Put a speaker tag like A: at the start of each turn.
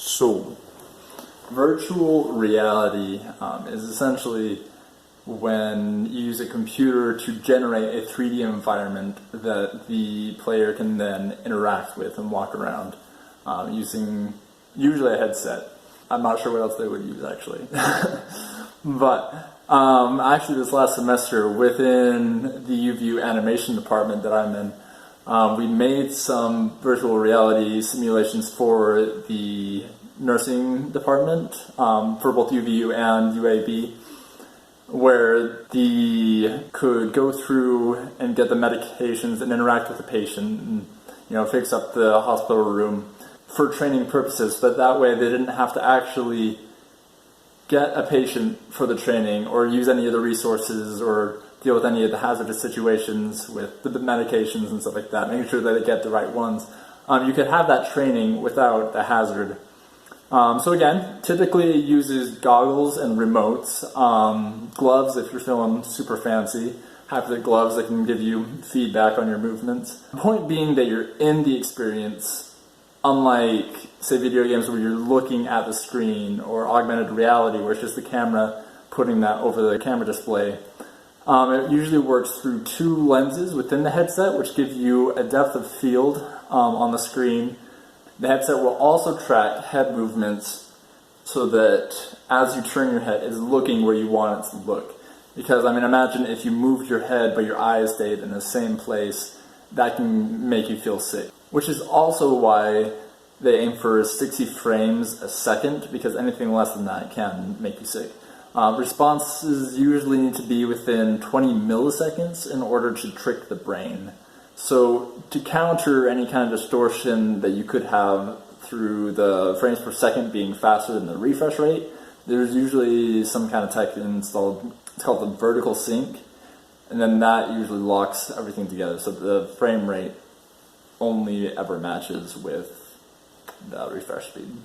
A: So, virtual reality is essentially when you use a computer to generate a 3D environment that the player can then interact with and walk around using usually a headset. I'm not sure what else they would use actually. But actually this last semester within the UVU animation department that I'm in, we made some virtual reality simulations for the nursing department for both UVU and UAB, where the could go through and get the medications and interact with the patient and fix up the hospital room for training purposes, but that way they didn't have to actually get a patient for the training or use any of the resources or deal with any of the hazardous situations with the medications and stuff like that, making sure that they get the right ones. You could have that training without the hazard. So again, typically it uses goggles and remotes, gloves if you're feeling super fancy, haptic gloves that can give you feedback on your movements. The point being that you're in the experience, unlike, say, video games where you're looking at the screen, or augmented reality where it's just the camera putting that over the camera display. It usually works through two lenses within the headset, which give you a depth of field on the screen. The headset will also track head movements so that as you turn your head, it's looking where you want it to look. Because, imagine if you moved your head but your eyes stayed in the same place, that can make you feel sick. Which is also why they aim for 60 frames a second, because anything less than that can make you sick. Responses usually need to be within 20 milliseconds in order to trick the brain. So to counter any kind of distortion that you could have through the frames per second being faster than the refresh rate, there's usually some kind of tech installed. It's called the vertical sync, and then that usually locks everything together so the frame rate only ever matches with the refresh speed.